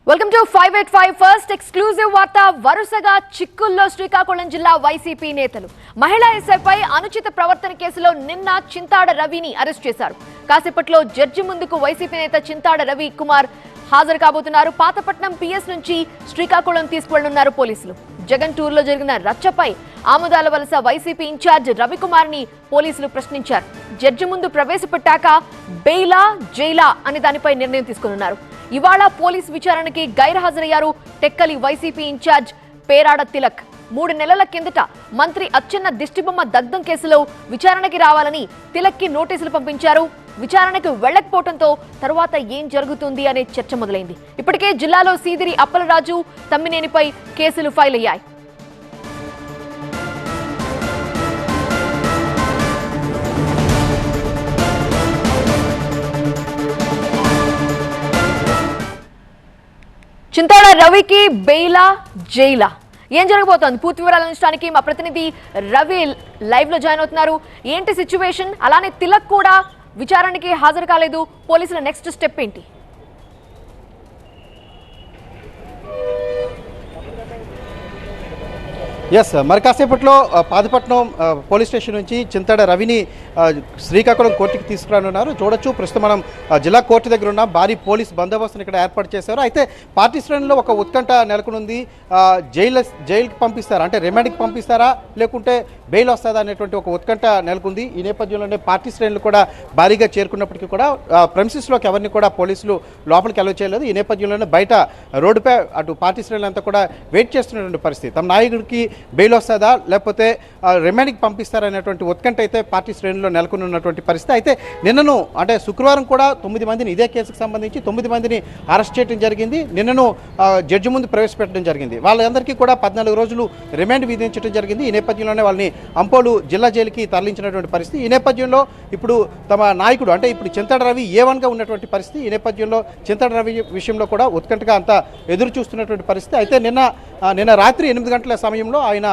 Welcome to 585 first exclusive వార్త. వరుసగా చిక్కుల్లో శ్రీకాకుళం జిల్లా వైసీపీ నేతలు మహిళా ఎస్ఐపై అనుచిత ప్రవర్తన కేసులో నిన్న చింతాడ రవిని అరెస్ట్ చేశారు. కాసేపట్లో జడ్జి ముందుకు వైసీపీ నేత చింతాడ రవి కుమార్ హాజరు కాబోతున్నారు. పాతపట్నం పిఎస్ నుంచి శ్రీకాకుళం తీసుకువెళ్లనున్నారు పోలీసులు. జగన్ టూర్ లో జరిగిన రచ్చపై ఆముదాల వలస వైసీపీ ఇన్ఛార్జ్ రవికుమార్ ని పోలీసులు ప్రశ్నించారు. జడ్జి ముందు ప్రవేశపెట్టాక బెయిలా జైలా అనే దానిపై నిర్ణయం తీసుకున్నారు. ఇవాళ పోలీసు విచారణకి గైర్హాజరయ్యారు టెక్కలి వైసీపీ ఇన్ఛార్జ్ పేరాడ తిలక్. 3 నెలల కిందట మంత్రి అచ్చెన్న దిష్టిబొమ్మ దగ్ధం కేసులో విచారణకి రావాలని తిలక్ కి నోటీసులు పంపించారు. విచారణకు వెళ్లకపోవడంతో తరువాత ఏం జరుగుతుంది అనే చర్చ మొదలైంది. ఇప్పటికే జిల్లాలో సీదిరి అప్పలరాజు, తమ్మినేనిపై కేసులు ఫైల్ అయ్యాయి. చింతాడ రవికి బెయిలా జైలా ఏం జరగబోతోంది? పూర్తి వివరాలు అందించడానికి మా ప్రతినిధి రవి లైవ్ లో జాయిన్ అవుతున్నారు. ఏంటి సిచ్యువేషన్? అలానే తిలక్ కూడా విచారణకి హాజరు కాలేదు. పోలీసుల నెక్స్ట్ స్టెప్ ఏంటి? ఎస్, మరి కాసేపట్లో పాతపట్నం పోలీస్ స్టేషన్ నుంచి చింతాడ రవిని శ్రీకాకుళం కోర్టుకి తీసుకురానున్నారు. చూడొచ్చు, ప్రస్తుతం మనం జిల్లా కోర్టు దగ్గర ఉన్న భారీ బందోబస్తును ఇక్కడ ఏర్పాటు చేశారు. అయితే పార్టీ శ్రేణుల్లో ఒక ఉత్కంఠ నెలకొనుంది. జైలుకి పంపిస్తారా, అంటే రిమాండ్కి పంపిస్తారా, లేకుంటే బెయిల్ వస్తుందా అనేటువంటి ఒక ఉత్కంఠ నెలకొంది. ఈ నేపథ్యంలోనే పార్టీ శ్రేణులు కూడా భారీగా చేరుకున్నప్పటికీ కూడా ప్రెమిసెస్లోకి ఎవరిని కూడా పోలీసులు లోపలికి అలౌ చేయలేదు. ఈ నేపథ్యంలోనే బయట రోడ్డుపై అటు పార్టీ శ్రేణులంతా కూడా వెయిట్ చేస్తున్నటువంటి పరిస్థితి. తమ నాయకుడికి బెయిల్ వస్తుందా లేకపోతే రిమాండ్కి పంపిస్తారా అనేటువంటి ఉత్కంఠ అయితే పార్టీ శ్రేణుల్లో నెలకొని ఉన్నటువంటి పరిస్థితి. అయితే నిన్నను అంటే శుక్రవారం కూడా 9 మందిని ఇదే కేసుకు సంబంధించి 9 మందిని అరెస్ట్ చేయడం జరిగింది. నిన్నను జడ్జి ముందు ప్రవేశపెట్టడం జరిగింది. వాళ్ళందరికీ కూడా 14 రోజులు రిమాండ్ విధించడం జరిగింది. ఈ నేపథ్యంలోనే వాళ్ళని అంపోలు జిల్లా జైలుకి తరలించినటువంటి పరిస్థితి. ఈ నేపథ్యంలో ఇప్పుడు తమ నాయకుడు అంటే ఇప్పుడు చింతాడ రవి A1గా ఉన్నటువంటి పరిస్థితి. ఈ నేపథ్యంలో చింతాడ రవి విషయంలో కూడా ఉత్కంఠగా అంతా ఎదురు చూస్తున్నటువంటి పరిస్థితి. అయితే నిన్న రాత్రి 8 గంటల సమయంలో ఆయన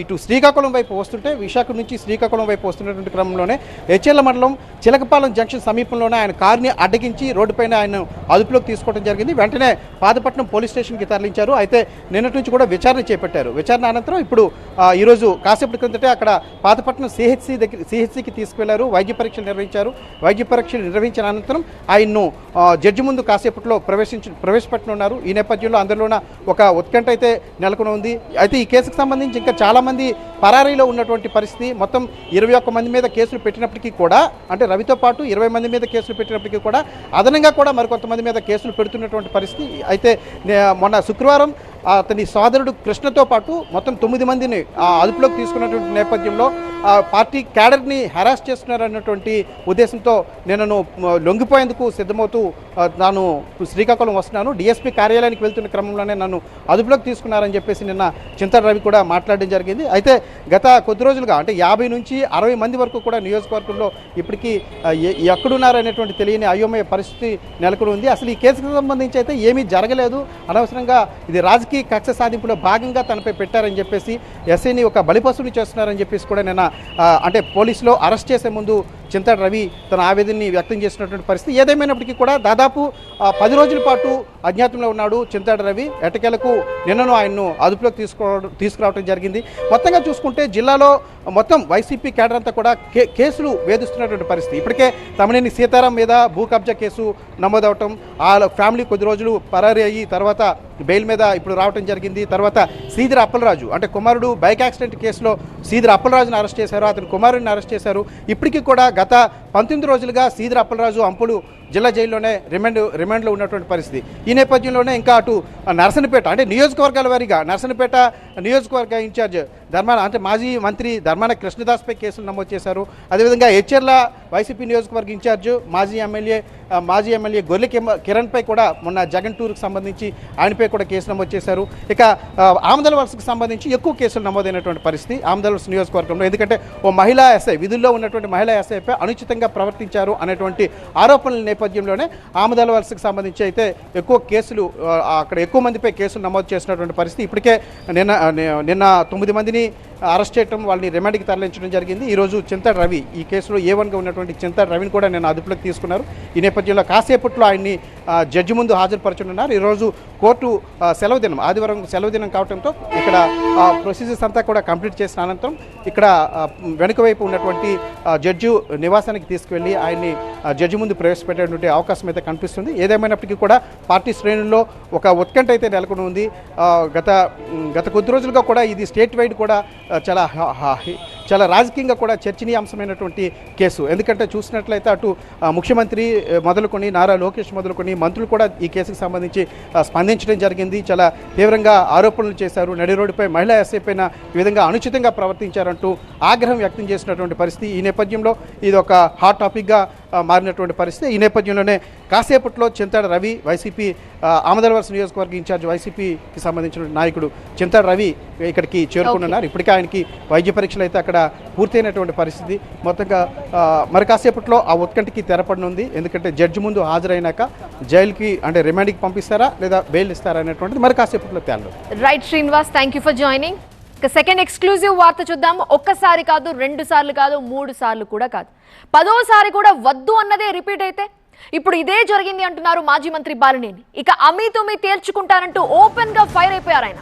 ఇటు శ్రీకాకుళం వైపు వస్తుంటే, విశాఖ నుంచి శ్రీకాకుళం వైపు వస్తున్నటువంటి క్రమంలోనే హెచ్ఎల్ల మండలం చిలకపాలెం జంక్షన్ సమీపంలోనే ఆయన కారుని అడ్డగించి రోడ్డుపైన ఆయన అదుపులోకి తీసుకోవడం జరిగింది. వెంటనే పాతపట్నం పోలీస్ స్టేషన్కి తరలించారు. అయితే నిన్నటి నుంచి కూడా విచారణ చేపట్టారు. విచారణ అనంతరం ఇప్పుడు ఈరోజు కాసేపటి క్రిందటే అక్కడ పాతపట్నం సిహెచ్సికి తీసుకువెళ్లారు. వైద్య పరీక్షలు నిర్వహించారు. వైద్య పరీక్షలు నిర్వహించిన అనంతరం ఆయన్ను జడ్జి ముందు కాసేపట్లో ప్రవేశపెట్టనున్నారు. ఈ నేపథ్యంలో అందరిలోన ఒక ఉత్కంఠ అయితే నెలకొని ఉంది. అయితే ఈ కేసుకు సంబంధించి ఇంకా చాలామంది పరారీలో ఉన్నటువంటి పరిస్థితి. మొత్తం 21 మంది మీద కేసులు పెట్టినప్పటికీ కూడా, అంటే రవితో పాటు 20 మంది మీద కేసులు పెట్టినప్పటికీ కూడా అదనంగా కూడా మరికొంతమంది మీద కేసులు పెడుతున్నటువంటి పరిస్థితి. అయితే మొన్న శుక్రవారం అతని సోదరుడు కృష్ణతో పాటు మొత్తం 9 మందిని అదుపులోకి తీసుకున్నటువంటి నేపథ్యంలో పార్టీ క్యాడర్ని హెరాస్ చేస్తున్నారన్నటువంటి ఉద్దేశంతో నేను లొంగిపోయేందుకు సిద్ధమవుతూ తాను శ్రీకాకుళం వస్తున్నాను, డిఎస్పీ కార్యాలయానికి వెళ్తున్న క్రమంలోనే నన్ను అదుపులోకి తీసుకున్నారని చెప్పేసి నిన్న చింతాడ రవి కూడా మాట్లాడడం జరిగింది. అయితే గత కొద్ది రోజులుగా అంటే 50 నుంచి 60 మంది వరకు కూడా నియోజకవర్గంలో ఇప్పటికీ ఎక్కడున్నారనేటువంటి తెలియని అయోమయ పరిస్థితి నెలకొని ఉంది. అసలు ఈ కేసుకు సంబంధించి అయితే ఏమీ జరగలేదు, అనవసరంగా ఇది రాజకీయ కక్ష సాధింపులో భాగంగా తనపై పెట్టారని చెప్పేసి ఎస్ఐని ఒక బలిపశువుని చేస్తున్నారని చెప్పేసి కూడా నిన్న అంటే పోలీసులో అరెస్ట్ చేసే ముందు చింతాడ రవి తన ఆవేదనని వ్యక్తం చేసినటువంటి పరిస్థితి. ఏదేమైనప్పటికీ కూడా దాదాపు 10 రోజుల పాటు అజ్ఞాతంలో ఉన్నాడు చింతాడ రవి. ఎట్టకేలకు నిన్నను ఆయన్ను అదుపులోకి తీసుకురావడం జరిగింది. మొత్తంగా చూసుకుంటే జిల్లాలో మొత్తం వైసీపీ క్యాడర్ అంతా కూడా కేసులు వేధిస్తున్నటువంటి పరిస్థితి. ఇప్పటికే తమ్మినేని సీతారాం మీద భూ కబ్జా కేసు నమోదవటం, ఆ ఫ్యామిలీ కొద్ది రోజులు పరారీ అయ్యి తర్వాత బెయిల్ మీద ఇప్పుడు రావడం జరిగింది. తర్వాత సీదిరి అప్పలరాజు అంటే కుమారుడు బైక్ యాక్సిడెంట్ కేసులో సీదిరి అప్పలరాజును అరెస్ట్ చేశారు, అతని కుమారుడిని అరెస్ట్ చేశారు. ఇప్పటికీ కూడా గత 19 రోజులుగా సీదిరి అప్పలరాజు అంపులు జిల్లా జైల్లోనే రిమాండ్లో ఉన్నటువంటి పరిస్థితి. ఈ నేపథ్యంలోనే ఇంకా అటు నర్సన్నపేట అంటే నియోజకవర్గాల వారీగా నర్సన్నపేట నియోజకవర్గ ఇన్ఛార్జ్ అంటే మాజీ మంత్రి ధర్మాన కృష్ణదాస్పై కేసులు నమోదు చేశారు. అదేవిధంగా హెచ్ఎర్ల వైసీపీ నియోజకవర్గ ఇన్ఛార్జ్ మాజీ ఎమ్మెల్యే గొర్రె కిరణ్పై కూడా మొన్న జగన్ టూర్కి సంబంధించి ఆయనపై కూడా కేసు నమోదు చేశారు. ఇక ఆమదల వలసకు సంబంధించి ఎక్కువ కేసులు నమోదైనటువంటి పరిస్థితి ఆమదల వలస నియోజకవర్గంలో. ఎందుకంటే ఓ మహిళా ఎస్ఐ విధుల్లో ఉన్నటువంటి మహిళా ఎస్ఐపై అనుచితంగా ప్రవర్తించారు అనేటువంటి ఆరోపణల నేపథ్యంలోనే ఆమదల వలసకు సంబంధించి అయితే ఎక్కువ కేసులు అక్కడ ఎక్కువ మందిపై కేసులు నమోదు చేసినటువంటి పరిస్థితి. ఇప్పటికే నిన్న 9 మందిని అరెస్ట్ చేయడం, వాళ్ళని రిమాండ్కి తరలించడం జరిగింది. ఈరోజు చింతాడ రవి ఈ కేసులో A1గా ఉన్నటువంటి చింతాడ రవిని కూడా నేను అదుపులోకి తీసుకున్నారు. ఈ నేపథ్యంలో కాసేపట్లో ఆయన్ని జడ్జి ముందు హాజరుపరచనున్నారు. ఈరోజు కోర్టు సెలవు దినం, ఆదివారం సెలవు దినం కావడంతో ఇక్కడ ప్రొసీజర్స్ అంతా కూడా కంప్లీట్ చేసిన అనంతరం ఇక్కడ వెనుక వైపు ఉన్నటువంటి జడ్జి నివాసానికి తీసుకువెళ్ళి ఆయన్ని జడ్జి ముందు ప్రవేశపెట్టేటువంటి అవకాశం అయితే కనిపిస్తుంది. ఏదేమైనప్పటికీ కూడా పార్టీ శ్రేణుల్లో ఒక ఉత్కంఠ అయితే నెలకొని ఉంది. గత కొద్ది రోజులుగా కూడా ఇది స్టేట్ వైడ్ కూడా చాలా రాజకీయంగా కూడా చర్చనీయాంశమైనటువంటి కేసు. ఎందుకంటే చూసినట్లయితే అటు ముఖ్యమంత్రి మొదలుకొని నారా లోకేష్ మొదలుకొని మంత్రులు కూడా ఈ కేసుకు సంబంధించి స్పందించడం జరిగింది. చాలా తీవ్రంగా ఆరోపణలు చేశారు. నడి రోడ్డుపై మహిళా ఎస్ఐ పైన ఈ విధంగా అనుచితంగా ప్రవర్తించారంటూ ఆగ్రహం వ్యక్తం చేసినటువంటి పరిస్థితి. ఈ నేపథ్యంలో ఇది ఒక హాట్ టాపిక్గా మారినటువంటి పరిస్థితి. ఈ నేపథ్యంలోనే కాసేపట్లో చింతాడ రవి వైసీపీ ఆమదలవలస నియోజకవర్గ ఇన్ఛార్జ్ వైసీపీకి సంబంధించిన నాయకుడు చింతాడ రవి ఇక్కడికి చేరుకున్నారు. ఇప్పటికే ఆయనకి వైద్య పరీక్షలు అయితే అక్కడ పూర్తయినటువంటి పరిస్థితి. మొత్తంగా మరి కాసేపట్లో ఆ ఉత్కంఠకి తెరపడనుంది. ఎందుకంటే జడ్జి ముందు హాజరైనాక జైలుకి అంటే రిమాండ్కి పంపిస్తారా లేదా బెయిల్ ఇస్తారా అనేటువంటిది మరి కాసేపట్లో తేలదు. Right Srinivas, thank you for joining. Second exclusive వార్త చూద్దాం. ఒక్కసారి కాదు, 2 సార్లు కాదు, 3 సార్లు కూడా కాదు, 10వ కూడా వద్దు అన్నదే రిపీట్ అయితే ఇప్పుడు ఇదే జరిగింది అంటున్నారు మాజీ మంత్రి బాలినేని. ఇక అమీతుమీ తేల్చుకుంటారంటూ ఓపెన్ గా ఫైర్ అయిపోయారు ఆయన.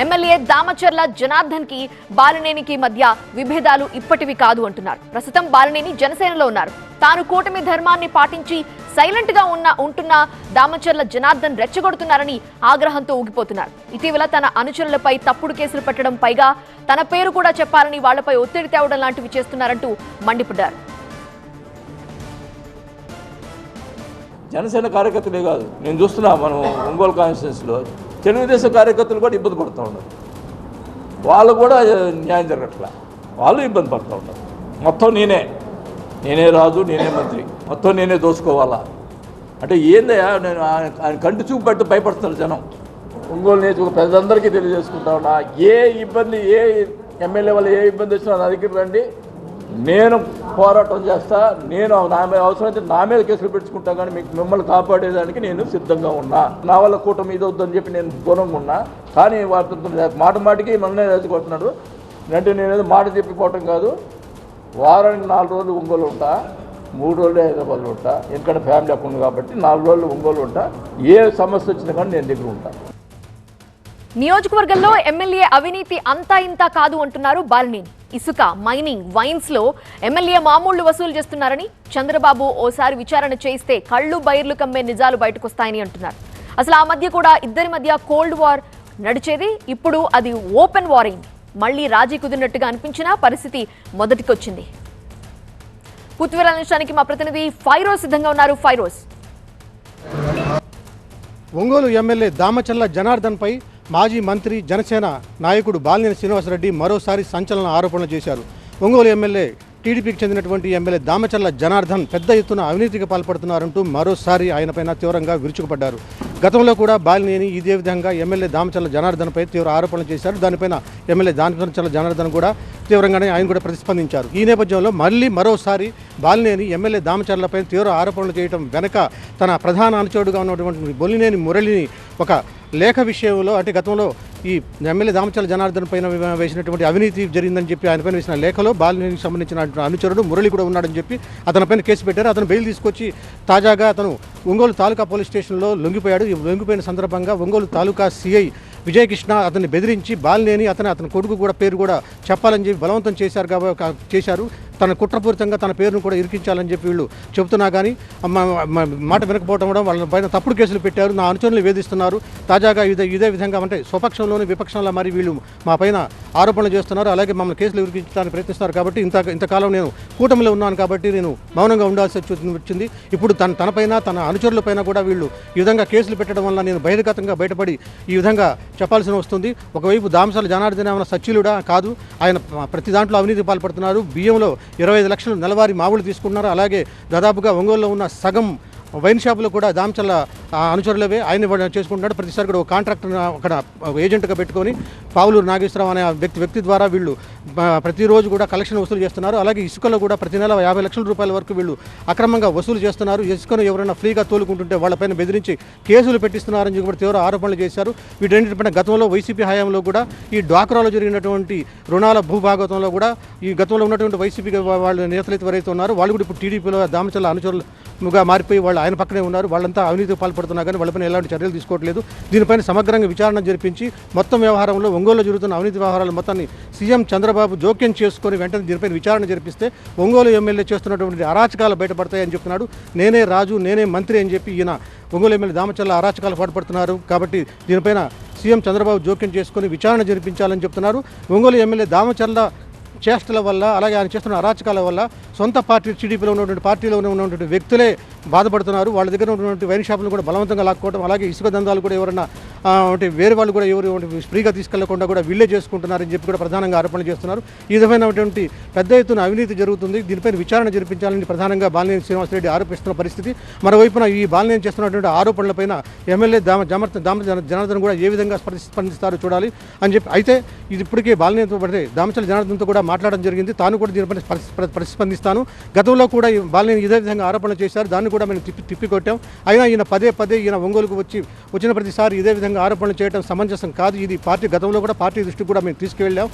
ఎమ్మెల్యే దామచర్ల జనార్దన్ కి బాలినేనికి మధ్య విభేదాలు ఇప్పటివి కాదు అంటున్నారు. ప్రస్తుతం బాలినేని జనసేనలో ఉన్నారు. తాను కూటమి ధర్మాన్ని పాటించి సైలెంట్ గా ఉంటున్న దామచర్ల జనార్దన్ రెచ్చగొడుతున్నారని ఆగ్రహంతో ఊగిపోతున్నారు. ఇటీవల తన అనుచరులపై తప్పుడు కేసులు పెట్టడం, పైగా తన పేరు కూడా చెప్పాలని వాళ్లపై ఒత్తిడి తేవడం లాంటివి చేస్తున్నారంటూ మండిపడ్డారు. జనసేన కార్యకర్తలే కాదు, నేను చూస్తున్నా మనం ఒంగోలు కాన్స్టిట్యున్సీలో తెలుగుదేశం కార్యకర్తలు కూడా ఇబ్బంది పడుతూ ఉన్నారు. వాళ్ళు కూడా న్యాయం జరగట్లా, వాళ్ళు ఇబ్బంది పడుతూ ఉన్నారు. మొత్తం నేనే రాజు, నేనే మంత్రి, మొత్తం నేనే దోచుకోవాలా అంటే ఏందయ్యా? నేను ఆయన కంటి చూపు పెడితే భయపడుతున్నారు జనం. ఒంగోలు నియోజకవర్గ ప్రజలందరికీ తెలియజేసుకుంటా ఉన్నా, ఏ ఇబ్బంది, ఏ ఎమ్మెల్యే వల్ల ఏ ఇబ్బంది వచ్చినా నా దగ్గర రండి, నేను పోరాటం చేస్తా. నేను అవసరమైతే నా మీద కేసులు పెట్టుకుంటా, కానీ మిమ్మల్ని కాపాడేదానికి నేను సిద్ధంగా ఉన్నా. నా వల్ల కూటమి ఇది వద్దని చెప్పి నేను దూరంగా ఉన్నా. కానీ మాటికి మననే రెచ్చగొడుతున్నాడు. అంటే నేనేదో మాట చెప్పిపోవటం కాదు, వారానికి 4 రోజులు ఒంగోలు ఉంటా, 3 రోజులు హైదరాబాద్లో ఉంటా. ఎందుకంటే ఫ్యామిలీ అక్కడ ఉంది కాబట్టి 4 రోజులు ఒంగోలు ఉంటా. ఏ సమస్య వచ్చినా కానీ నేను దగ్గర ఉంటా. నియోజకవర్గంలో ఎమ్మెల్యే అవినీతి అంతా ఇంతా కాదు అంటున్నారు బాలినేని. ఇసుక, మైనింగ్, వైన్స్ లో ఎమ్మెల్యే మామూళ్లు వసూలు చేస్తున్నారని, చంద్రబాబు ఓసారి విచారణ చేయిస్తే కళ్ళు బైర్లు కమ్మే నిజాలు బయటకొస్తాయని అంటున్నారు. అసలు ఆ మధ్య కూడా ఇద్దరి మధ్య కోల్డ్ వార్ నడిచేది, ఇప్పుడు అది ఓపెన్ వార్ అయింది. మళ్లీ రాజీ కుదిరినట్టుగా అనిపించినా పరిస్థితి మొదటికొచ్చింది. పూర్తి వివరాల అంశానికి మా ప్రతినిధి ఫైరోజ్ సిద్ధంగా ఉన్నారు. ఫైరోజ్, ఒంగోలు ఎమ్మెల్యే దామచర్ల జనార్దన్ పై మాజీ మంత్రి జనసేన నాయకుడు బాలినేని శ్రీనివాసరెడ్డి మరోసారి సంచలన ఆరోపణలు చేశారు. ఒంగోలు ఎమ్మెల్యే టీడీపీకి చెందినటువంటి ఎమ్మెల్యే దామచర్ల జనార్దన్ పెద్ద ఎత్తున అవినీతికి పాల్పడుతున్నారంటూ మరోసారి ఆయనపైన తీవ్రంగా విరుచుకుపడ్డారు. గతంలో కూడా బాలినేని ఇదే విధంగా ఎమ్మెల్యే దామచర్ల జనార్దన్పై తీవ్ర ఆరోపణలు చేశారు. దానిపైన ఎమ్మెల్యే దామచర్ల జనార్దన్ కూడా తీవ్రంగానే ఆయన కూడా ప్రతిస్పందించారు. ఈ నేపథ్యంలో మరోసారి బాలినేని ఎమ్మెల్యే దామచర్లపై తీవ్ర ఆరోపణలు చేయడం వెనక తన ప్రధాన అనుచరుడుగా ఉన్నటువంటి బొల్లినేని మురళిని ఒక లేఖ విషయంలో, అంటే గతంలో ఈ ఎమ్మెల్యే దామచర్ల జనార్దన్ పైన వేసినటువంటి అవినీతి జరిగిందని చెప్పి ఆయన పైన వేసిన లేఖలో బాలినేనికి సంబంధించిన అనుచరుడు మురళి కూడా ఉన్నాడని చెప్పి అతనిపైన కేసు పెట్టారు. అతను బెయిల్ తీసుకొచ్చి తాజాగా అతను ఒంగోలు తాలూకా పోలీస్ స్టేషన్లో లొంగిపోయాడు. ఈ లొంగిపోయిన సందర్భంగా ఒంగోలు తాలూకా సిఐ విజయకృష్ణ అతన్ని బెదిరించి బాలినేని అతని కొడుకు కూడా పేరు కూడా చెప్పాలని చెప్పి బలవంతం చేశారు. తన కుట్రపూరితంగా తన పేరును కూడా ఇరికించాలని చెప్పి వీళ్ళు చెబుతున్నా కానీ మాట వినకపోవడం వల్ల వాళ్ళ పైన తప్పుడు కేసులు పెట్టారు. నా అనుచరులు వేధిస్తున్నారు. తాజాగా ఇదే విధంగా అంటే స్వపక్షంలోని విపక్షంలో మరి వీళ్ళు మా పైన ఆరోపణలు చేస్తున్నారు. అలాగే మమ్మల్ని కేసులు ఇరికించడానికి ప్రయత్నిస్తున్నారు. కాబట్టి ఇంతకాలం నేను కూటమిలో ఉన్నాను కాబట్టి నేను మౌనంగా ఉండాల్సి వచ్చింది. ఇప్పుడు తనపైన తన అనుచరులపైన కూడా వీళ్ళు ఈ విధంగా కేసులు పెట్టడం వల్ల నేను బహిర్గతంగా బయటపడి ఈ విధంగా చెప్పాల్సి వస్తుంది. ఒకవైపు దామచర్ల జనార్దన్ ఏమైనా సచ్చిలుడా కాదు, ఆయన ప్రతి దాంట్లో అవినీతి పాల్పడుతున్నారు. బియ్యంలో 25 లక్షలు నెలవారీ మావులు తీసుకున్నారు. అలాగే దాదాపుగా ఒంగోలులో ఉన్న సగం వైన్ షాపులో కూడా దామచల్ల అనుచరులవే ఆయన చేసుకుంటున్నాడు. ప్రతిసారి కూడా ఒక కాంట్రాక్టర్ అక్కడ ఏజెంట్గా పెట్టుకొని పావులూరు నాగేశ్వరరావు అనే వ్యక్తి ద్వారా వీళ్ళు ప్రతిరోజు కూడా కలెక్షన్ వసూలు చేస్తున్నారు. అలాగే ఇసుకలో కూడా ప్రతి నెల 50 లక్షల రూపాయల వరకు వీళ్ళు అక్రమంగా వసూలు చేస్తున్నారు. ఇసుకను ఎవరైనా ఫ్రీగా తోలుకుంటుంటే వాళ్ళపైన బెదిరించి కేసులు పెట్టిస్తున్నారని చెప్పి తీవ్ర ఆరోపణలు చేశారు. వీటన్నిటిపైన గతంలో వైసీపీ హయాంలో కూడా ఈ డ్వాక్రాలో జరిగినటువంటి రుణాల భూభాగవతంలో కూడా ఈ గతంలో ఉన్నటువంటి వైసీపీ వాళ్ళు నేతలు ఎవరైతే ఉన్నారో వాళ్ళు కూడా ఇప్పుడు టీడీపీలో దామచల్ల అనుచరులుగా మారిపోయి వాళ్ళు ఆయన పక్కనే ఉన్నారు. వాళ్ళంతా అవినీతికి పాల్పడుతున్నా కానీ వాళ్ళపైన ఎలాంటి చర్యలు తీసుకోవట్లేదు. దీనిపైన సమగ్రంగా విచారణ జరిపించి మొత్తం వ్యవహారంలో ఒంగోలులో జరుగుతున్న అవినీతి వ్యవహారాల మొత్తాన్ని సీఎం చంద్రబాబు జోక్యం చేసుకొని వెంటనే దీనిపైన విచారణ జరిపిస్తే ఒంగోలు ఎమ్మెల్యే చేస్తున్నటువంటి అరాచకాలు బయటపడతాయని చెప్తున్నాడు. నేనే రాజు నేనే మంత్రి అని చెప్పి ఈయన ఒంగోలు ఎమ్మెల్యే దామచల్ల అరాచకాలు పాటుపడుతున్నారు. కాబట్టి దీనిపైన సీఎం చంద్రబాబు జోక్యం చేసుకొని విచారణ జరిపించాలని చెప్తున్నారు. ఒంగోలు ఎమ్మెల్యే దామచల్ల చేష్టల వల్ల అలాగే ఆయన చేస్తున్న అరాచకాల వల్ల సొంత పార్టీ టీడీపీలో ఉన్నటువంటి పార్టీలో ఉన్నటువంటి వ్యక్తులే బాధపడుతున్నారు. వాళ్ళ దగ్గర ఉన్నటువంటి వైన్ షాపులు కూడా బలవంతంగా లాక్కోవడం, అలాగే ఇసుక దందాలు కూడా ఎవరన్నా అంటే వేరే వాళ్ళు కూడా ఎవరు ఫ్రీగా తీసుకెళ్లకుండా కూడా వీళ్ళే చేసుకుంటున్నారని చెప్పి కూడా ప్రధానంగా ఆరోపణలు చేస్తున్నారు. ఈ విధమైనటువంటి పెద్ద ఎత్తున అవినీతి జరుగుతుంది. దీనిపైన విచారణ జరిపించాలని ప్రధానంగా బాలినేని శ్రీనివాసరెడ్డి ఆరోపిస్తున్న పరిస్థితి. మరోవైపున ఈ బాలినేని చేస్తున్నటువంటి ఆరోపణలపైన ఎమ్మెల్యే జనార్దన్ కూడా ఏ విధంగా స్పందిస్తారో చూడాలి అని చెప్పి అయితే ఇది ఇప్పటికే బాలినేనితో పడితే దామచల్ల జనార్దన్తో కూడా మాట్లాడడం జరిగింది. తాను కూడా దీనిపైన ప్రతిస్పందిస్తాను. గతంలో కూడా బాలినేని ఇదే విధంగా ఆరోపణలు చేశారు. దాన్ని కూడా మేము తిప్పికొట్టాం. అయినా ఈయన పదే ఈయన ఒంగోలుకు వచ్చిన ప్రతిసారి ఇదే విధంగా ఆరోపణలు చేయడం సమంజసం కాదు. ఇది పార్టీ గతంలో కూడా పార్టీ దృష్టికి కూడా మేము తీసుకువెళ్ళాం.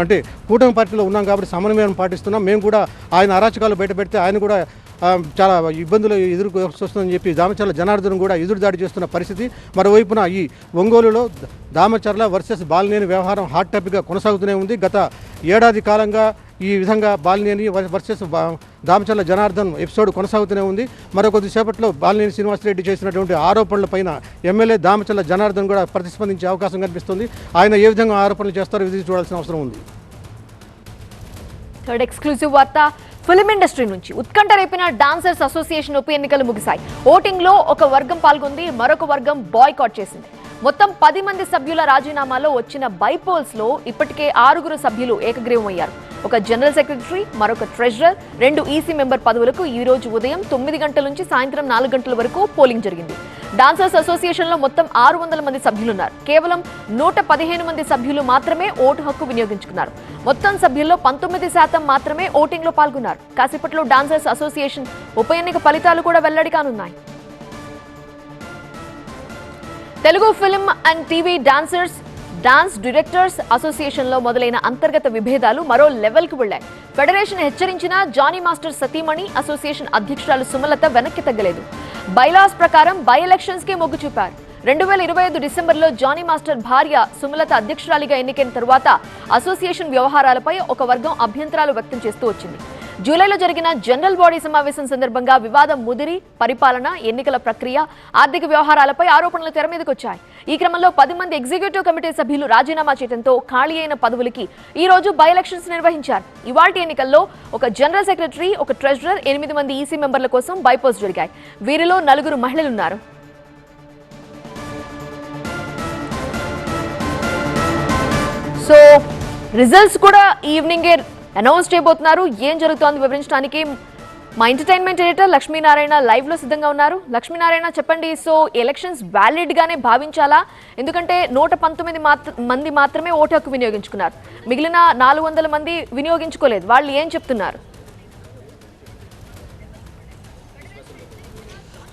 అంటే కూటమి పార్టీలో ఉన్నాం కాబట్టి సమన్వయం పాటిస్తున్నాం. మేము కూడా ఆయన అరాచకాలు బయటపెడితే ఆయన కూడా చాలా ఇబ్బందులు ఎదుర్కొస్తుందని చెప్పి దామచల్ల జనార్దన్ కూడా ఎదురుదాడి చేస్తున్న పరిస్థితి. మరోవైపున ఈ ఒంగోలులో దామచర్ల వర్సెస్ బాలినేని వ్యవహారం హాట్ టాపిక్గా కొనసాగుతూనే ఉంది. గత ఏడాది కాలంగా ఈ విధంగా బాలినేని వర్సెస్ దామచల్ల జనార్దన్ ఎపిసోడ్ కొనసాగుతూనే ఉంది. మరో కొద్దిసేపట్లో బాలినేని శ్రీనివాసరెడ్డి చేసినటువంటి ఆరోపణలపైన ఎమ్మెల్యే దామచల్ల జనార్దన్ కూడా ప్రతిస్పందించే అవకాశం కనిపిస్తుంది. ఆయన ఏ విధంగా ఆరోపణలు చేస్తారో ఇది చూడాల్సిన అవసరం ఉంది. థర్డ్ ఎక్స్క్లూజివ్ వార్త ఫిలిం ఇండస్ట్రీ నుంచి ఉత్కంఠ రేపిన డాన్సర్స్ అసోసియేషన్ ఉప ఎన్నికలు ముగిశాయి. ఓటింగ్ లో ఒక వర్గం పాల్గొంది, మరొక వర్గం బాయ్కాట్ చేసింది. మొత్తం 10 మంది సభ్యుల రాజీనామాలో వచ్చిన బైపోల్స్ లో ఇప్పటికే 6 సభ్యులు ఏకగ్రీవమయ్యారు. ఒక జనరల్ సెక్రటరీ, మరొక ట్రెజరర్, 2 ఈసీ మెంబర్ పదవులకు ఈ రోజు ఉదయం 9 గంటల నుంచి సాయంత్రం 4 గంటల వరకు పోలింగ్ జరిగింది. డాన్సర్స్ అసోసియేషన్ లో మొత్తం 600 మంది సభ్యులున్నారు. కేవలం 115 మంది సభ్యులు మాత్రమే ఓటు హక్కు వినియోగించుకున్నారు. మొత్తం సభ్యుల్లో 19% మాత్రమే ఓటింగ్ లో పాల్గొన్నారు. కాసేపట్లో డాన్సర్స్ అసోసియేషన్ ఉప ఎన్నిక ఫలితాలు కూడా వెల్లడి కానున్నాయి. Telugu film and TV dance directors association లో మొదలైన అంతర్గత విభేదాలు మరో లెవెల్ కు వెళ్లాయి. ఫెడరేషన్ హెచ్చరించిన జానీ మాస్టర్ సతీమణి అసోసియేషన్ అధ్యక్షురాలు సుమలత వెనక్కి తగ్గలేదు. బైలాస్ ప్రకారం బై ఎలక్షన్స్ కి మొగ్గు చూపారు. 2025 డిసెంబర్లో జానీ మాస్టర్ భార్య సుమలత అధ్యక్షురాలిగా ఎన్నికైన తరువాత అసోసియేషన్ వ్యవహారాలపై ఒక వర్గం అభ్యంతరాలు వ్యక్తం చేస్తూ వచ్చింది. జూలైలో జరిగిన జనరల్ బాడీ సమావేశం సందర్భంగా వివాదం ముదిరి పరిపాలన, ఎన్నికల ప్రక్రియ, ఆర్థిక వ్యవహారాలపై ఆరోపణలు తెర మీదకొచ్చాయి. ఈ క్రమంలో 10 మంది ఎగ్జిక్యూటివ్ కమిటీ సభ్యులు రాజీనామా చేయడంతో ఖాళీ అయిన పదవులకి ఈ రోజు బై ఎలక్షన్స్ నిర్వహించారు. ఇవాల్టి ఎన్నికల్లో ఒక జనరల్ సెక్రటరీ, ఒక ట్రెజరర్, 8 మంది ఈసీ మెంబర్ల కోసం బైపోల్స్ జరిగాయి. వీరిలో 4 మహిళలున్నారు. సో రిజల్ట్స్ కూడా ఈవినింగే అనౌన్స్ చేయబోతున్నారు. ఏం జరుగుతోంది వివరించడానికి మా ఎంటర్టైన్మెంట్ ఎడిటర్ లక్ష్మీనారాయణ లైవ్ లో సిద్ధంగా ఉన్నారు. లక్ష్మీనారాయణ చెప్పండి, సో ఎలక్షన్స్ వ్యాలిడ్ గానే భావించాలా? ఎందుకంటే 119 మంది మాత్రమే ఓటు హక్కు వినియోగించుకున్నారు, మిగిలిన 400 మంది వినియోగించుకోలేదు. వాళ్ళు ఏం చెప్తున్నారు?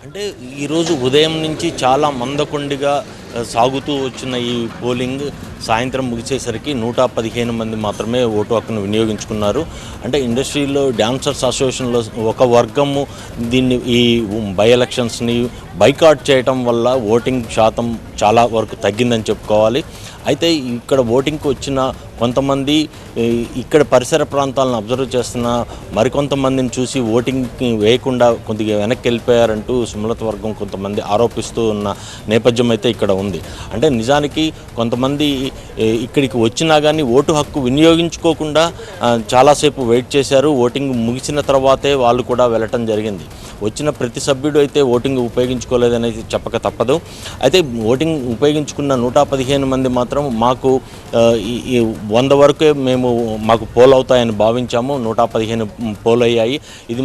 అంటే ఈరోజు ఉదయం నుంచి చాలా మందకొండిగా సాగుతూ వచ్చిన ఈ పోలింగ్ సాయంత్రం ముగిసేసరికి 115 మంది మాత్రమే ఓటు హక్కును వినియోగించుకున్నారు. అంటే ఇండస్ట్రీలో డాన్సర్స్ అసోసియేషన్లో ఒక వర్గము దీన్ని ఈ బై ఎలక్షన్స్ని బైకాట్ చేయటం వల్ల ఓటింగ్ శాతం చాలా వరకు తగ్గిందని చెప్పుకోవాలి. అయితే ఇక్కడ ఓటింగ్కి వచ్చిన కొంతమంది ఇక్కడ పరిసర ప్రాంతాలను అబ్జర్వ్ చేస్తున్న మరికొంతమందిని చూసి ఓటింగ్ వేయకుండా కొద్దిగా వెనక్కి వెళ్ళిపోయారంటూ సుమలత వర్గం కొంతమంది ఆరోపిస్తూ ఉన్న నేపథ్యం అయితే ఇక్కడ ఉంది. అంటే నిజానికి కొంతమంది ఇక్కడికి వచ్చినా కానీ ఓటు హక్కు వినియోగించుకోకుండా చాలాసేపు వెయిట్ చేశారు. ఓటింగ్ ముగిసిన తర్వాతే వాళ్ళు కూడా వెళ్ళటం జరిగింది. వచ్చిన ప్రతి సభ్యుడు అయితే ఓటింగ్ ఉపయోగించుకోలేదనేది చెప్పక తప్పదు. అయితే ఓటింగ్ ఉపయోగించుకున్న 115 మంది మాత్రం మాకు 100 వరకే మాకు పోల్ అవుతాయని భావించాము. 115 పోల్ అయ్యాయి. ఇది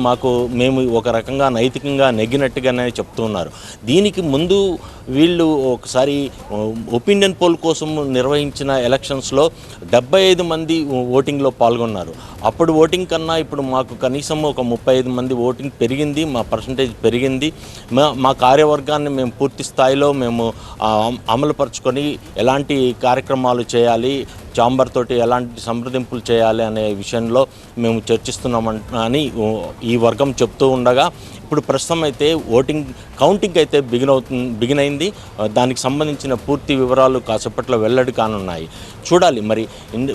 మేము ఒక రకంగా నైతికంగా నెగ్గినట్టుగానే చెప్తున్నారు. దీనికి ముందు వీళ్ళు ఒకసారి ఒపీనియన్ పోల్ కోసం నిర్వహించిన ఎలక్షన్స్లో 75 మంది ఓటింగ్లో పాల్గొన్నారు. అప్పుడు ఓటింగ్ కన్నా ఇప్పుడు మాకు కనీసం ఒక 35 మంది ఓటింగ్ పెరిగింది. మా పర్సంటేజ్ పెరిగింది. మా కార్యవర్గాన్ని మేము పూర్తి స్థాయిలో అమలుపరుచుకొని ఎలాంటి కార్యక్రమాలు చేయాలి, ఛాంబర్ తోటి ఎలాంటి సంప్రదింపులు చేయాలి అనే విషయంలో మేము చర్చిస్తున్నామని ఈ వర్గం చెప్తూ ఉండగా ఇప్పుడు ప్రస్తుతం అయితే ఓటింగ్ కౌంటింగ్ అయితే బిగిన్ అయింది. దానికి సంబంధించిన పూర్తి వివరాలు కాసేపట్లో వెల్లడి కానున్నాయి. చూడాలి మరి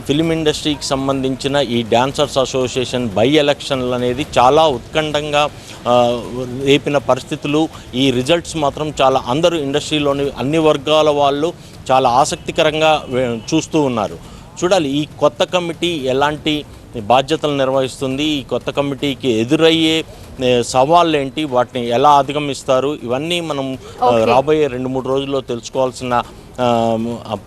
ఫిలిం ఇండస్ట్రీకి సంబంధించిన ఈ డాన్సర్స్ అసోసియేషన్ బై ఎలక్షన్లు అనేది చాలా ఉత్కంఠంగా రేపిన పరిస్థితులు. ఈ రిజల్ట్స్ మాత్రం చాలా అందరూ ఇండస్ట్రీలోని అన్ని వర్గాల వాళ్ళు చాలా ఆసక్తికరంగా చూస్తూ ఉన్నారు. చూడాలి ఈ కొత్త కమిటీ ఎలాంటి బాధ్యతలు నిర్వహిస్తుంది, ఈ కొత్త కమిటీకి ఎదురయ్యే సవాళ్ళు ఏంటి, వాటిని ఎలా అధిగమిస్తారు, ఇవన్నీ మనం రాబోయే 2-3 రోజుల్లో తెలుసుకోవాల్సిన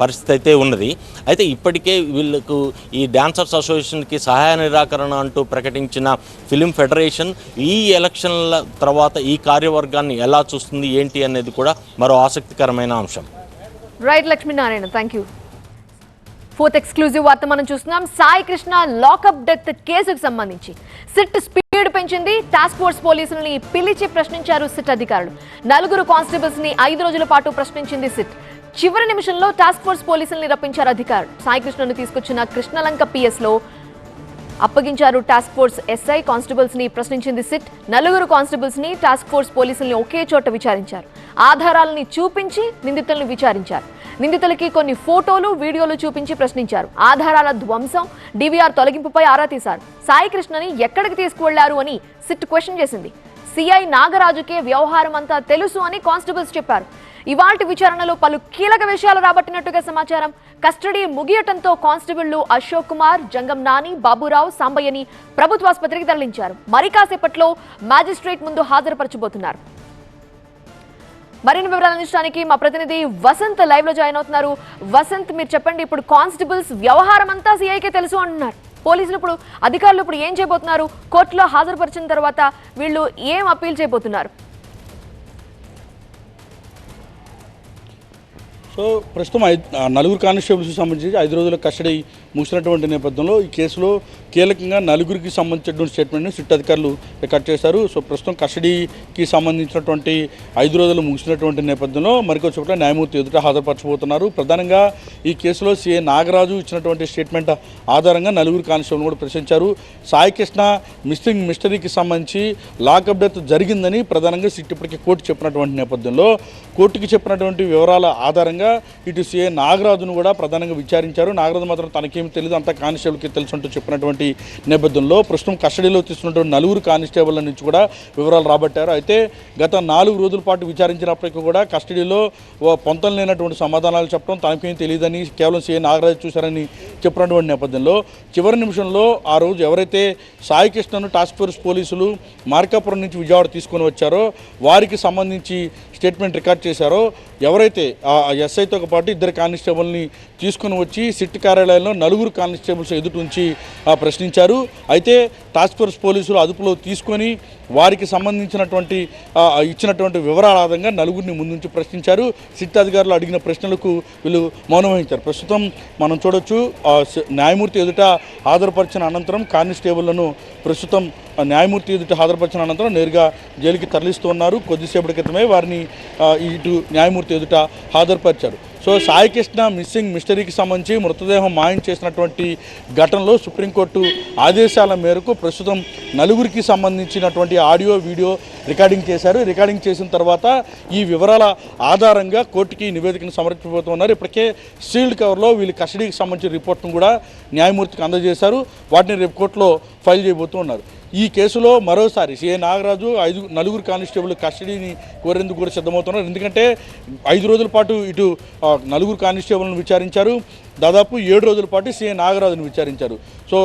పరిస్థితి అయితే ఉన్నది. అయితే ఇప్పటికే వీళ్ళకు ఈ డాన్సర్స్ అసోసియేషన్కి సహాయ నిరాకరణ అంటూ ప్రకటించిన ఫిలిం ఫెడరేషన్ ఈ ఎలక్షన్ల తర్వాత ఈ కార్యవర్గాన్ని ఎలా చూస్తుంది ఏంటి అనేది కూడా మరో ఆసక్తికరమైన అంశం. Right Lakshminarayana, thank you. 4th exclusive వార్త మనం చూస్తున్నాం. సాయి కృష్ణ లాకప్ డెత్ కేసుకు సంబంధించి సిట్ స్పీడ్ పెంచింది. టాస్క్ ఫోర్స్ పోలీసులని పిలిచి ప్రశ్నించారు సిట్ అధికారులు. 4 కానిస్టేబుల్స్ ని 5 రోజుల పాటు ప్రశ్నించింది సిట్. చివరి నిమిషంలో టాస్క్ ఫోర్స్ పోలీసుల్ని రప్పించారు అధికారులు. సాయి కృష్ణను తీసుకొచ్చిన కృష్ణలంక పిఎస్ లో అప్పగించారు టాస్క్ ఫోర్స్ ఎస్ఐ. కానిస్టేబుల్స్ ని ప్రశ్నించింది సిట్. 4 కానిస్టేబుల్స్ ని టాస్క్ ఫోర్స్ పోలీసుల్ని ఒకే చోట విచారించారు. ఆధారాలని చూపించి నిందితులను విచారించారు. నిందితులకి కొన్ని ఫోటోలు, వీడియోలు చూపించి ప్రశ్నించారు. ఆధారాల ధ్వంసం, డివిఆర్ తొలగింపుపై ఆరా తీశారు. సాయి కృష్ణని ఎక్కడికి తీసుకువెళ్లారు అని సిట్ క్వశ్చన్ చేసింది. సిఐ నాగరాజుకే వ్యవహారం అంతా తెలుసు అని కానిస్టేబుల్స్ చెప్పారు. ఇవాల్టి విచారణలో పలు కీలక విషయాలు రాబట్టినట్టుగా సమాచారం. కస్టడీ ముగియటంతో కానిస్టేబుళ్లు అశోక్ కుమార్, జంగం నాని, బాబురావు, సాంబయ్యని ప్రభుత్వాసుపత్రికి తరలించారు. మరి కాసేపట్లో మ్యాజిస్ట్రేట్ ముందు హాజరుపరచబోతున్నారు. మరిన్ని వివరాలు అందించడానికి మా ప్రతినిధి వసంత్ లైవ్ లో జాయిన్ అవుతున్నారు. వసంత్, మీరు చెప్పండి, ఇప్పుడు కానిస్టేబుల్స్ వ్యవహారం అంతా సిఐకే తెలుసు అంటున్నారు. పోలీసులు అధికారులు ఏం చేయబోతున్నారు? కోర్టులో హాజరుపరిచిన తర్వాత వీళ్ళు ఏం అప్పీల్ చేయబోతున్నారు? సో ప్రస్తుతం 4 కానిస్టేబుల్స్కి సంబంధించి 5 రోజుల కస్టడీ ముగిసినటువంటి నేపథ్యంలో ఈ కేసులో కీలకంగా 4కి సంబంధించినటువంటి స్టేట్మెంట్ని సిట్ అధికారులు రికార్డ్ చేశారు. సో ప్రస్తుతం కస్టడీకి సంబంధించినటువంటి 5 రోజులు ముగిసినటువంటి నేపథ్యంలో మరికొద్దిసేపట్లో న్యాయమూర్తి ఎదుట హాజరుపరచబోతున్నారు. ప్రధానంగా ఈ కేసులో సిఐ నాగరాజు ఇచ్చినటువంటి స్టేట్మెంట్ ఆధారంగా 4 కానిస్టేబుల్ కూడా ప్రశ్నించారు. సాయి కృష్ణ మిస్సింగ్ మిస్టరీకి సంబంధించి లాకప్ డెత్ జరిగిందని ప్రధానంగా సిట్ ఇప్పటికీ కోర్టు చెప్పినటువంటి నేపథ్యంలో కోర్టుకి చెప్పినటువంటి వివరాల ఆధారంగా ఇటు సిఐ నాగరాజును కూడా ప్రధానంగా విచారించారు. నాగరాజు మాత్రం తనకేమి తెలియదు, అంతా కానిస్టేబుల్కి తెలుసు అంటూ చెప్పినటువంటి నేపథ్యంలో ప్రస్తుతం కస్టడీలో తీసుకున్నటువంటి 4 కానిస్టేబుల్ నుంచి కూడా వివరాలు రాబట్టారు. అయితే గత 4 రోజుల పాటు విచారించినప్పటికీ కూడా కస్టడీలో పొంతం లేనటువంటి సమాధానాలు చెప్పడం, తనకేం తెలియదని కేవలం సిఐ నాగరాజు చూశారని చెప్పినటువంటి నేపథ్యంలో చివరి నిమిషంలో ఆ రోజు ఎవరైతే సాయి కృష్ణను టాస్క్ ఫోర్స్ పోలీసులు మార్కాపురం నుంచి విజయవాడ తీసుకొని వచ్చారో వారికి సంబంధించి స్టేట్మెంట్ రికార్డ్ చేశారో, ఎవరైతే ఎస్ఐతో పాటు 2 కానిస్టేబుల్ని తీసుకుని వచ్చి సిట్ కార్యాలయంలో 4 కానిస్టేబుల్స్ ఎదుటి నుంచి ప్రశ్నించారు. అయితే టాస్క్ ఫోర్స్ పోలీసులు అదుపులో తీసుకొని వారికి సంబంధించినటువంటి ఇచ్చినటువంటి వివరాల ఆధారంగా 4ని ముందుంచి ప్రశ్నించారు. సిట్ అధికారులు అడిగిన ప్రశ్నలకు వీళ్ళు మౌనం వహించారు. ప్రస్తుతం మనం చూడొచ్చు న్యాయమూర్తి ఎదుట హాజరుపరిచిన అనంతరం కానిస్టేబుళ్లను ప్రస్తుతం న్యాయమూర్తి ఎదుట హాజరుపరిచిన అనంతరం నేరుగా జైలుకి తరలిస్తున్నారు. కొద్దిసేపటి క్రితమే వారిని ఇటు న్యాయమూర్తి ఎదుట హాజరుపరిచారు. సో సాయి కృష్ణ మిస్సింగ్ మిస్టరీకి సంబంధించి మృతదేహం మాయం చేసినటువంటి ఘటనలో సుప్రీంకోర్టు ఆదేశాల మేరకు ప్రస్తుతం 4కి సంబంధించినటువంటి ఆడియో వీడియో రికార్డింగ్ చేశారు. రికార్డింగ్ చేసిన తర్వాత ఈ వివరాల ఆధారంగా కోర్టుకి నివేదికను సమర్పించబోతున్నారు. ఇప్పటికే సీల్డ్ కవర్లో వీళ్ళు కస్టడీకి సంబంధించిన రిపోర్ట్ను కూడా న్యాయమూర్తికి అందజేశారు. వాటిని రేపు కోర్టులో ఫైల్ చేయబోతున్నారు. ఈ కేసులో మరోసారి సిఐ నాగరాజు 4 కానిస్టేబుల్ కస్టడీని కోరేందుకు కూడా సిద్ధమవుతున్నారు. ఎందుకంటే 5 రోజుల పాటు ఇటు 4 కానిస్టేబుల్ను విచారించారు. దాదాపు 7 రోజుల పాటు సిఐ నాగరాజును విచారించారు. సో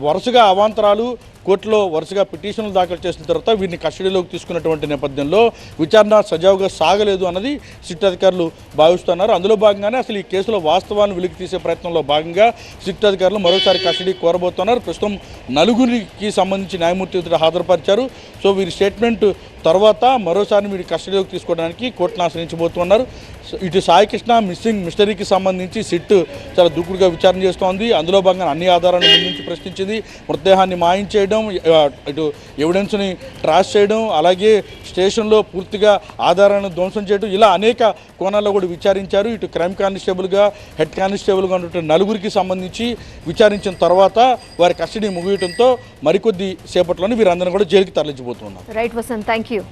వరుసగా అవాంతరాలు కోర్టులో వరుసగా పిటిషన్లు దాఖలు చేసిన తర్వాత వీరిని కస్టడీలోకి తీసుకున్నటువంటి నేపథ్యంలో విచారణ సజావుగా సాగలేదు అన్నది సిట్ అధికారులు భావిస్తున్నారు. అందులో భాగంగానే అసలు ఈ కేసులో వాస్తవాలను వెలికి తీసే ప్రయత్నంలో భాగంగా సిట్ అధికారులు మరోసారి కస్టడీ కోరబోతున్నారు. ప్రస్తుతం నలుగురికి సంబంధించి న్యాయమూర్తి ఎదుట హాజరుపరిచారు. సో వీరి స్టేట్మెంట్ తర్వాత మరోసారి వీరి కస్టడీలోకి తీసుకోవడానికి కోర్టును ఆశ్రయించబోతున్నారు. ఇటు సాయికృష్ణ మిస్సింగ్ మిస్టరీకి సంబంధించి సిట్ చాలా దూకుడుగా విచారణ చేస్తోంది. అందులో భాగంగా అన్ని ఆధారాలను ముందుంచి ప్రశ్నించింది. మృతదేహాన్ని మాయించేయడం, ఇటు ఎవిడెన్స్ని ట్రాష్ చేయడం, అలాగే స్టేషన్లో పూర్తిగా ఆధారాలను ధ్వంసం చేయడం, ఇలా అనేక కోణాల్లో కూడా విచారించారు. ఇటు క్రైమ్ కానిస్టేబుల్గా, హెడ్ కానిస్టేబుల్గా ఉన్నటువంటి నలుగురికి సంబంధించి విచారించిన తర్వాత వారి కస్టడీ ముగియడంతో మరికొద్ది సేపట్లోనే వీరందరినీ కూడా జైలుకి తరలించబోతున్నారు. Right Vasant, thank you.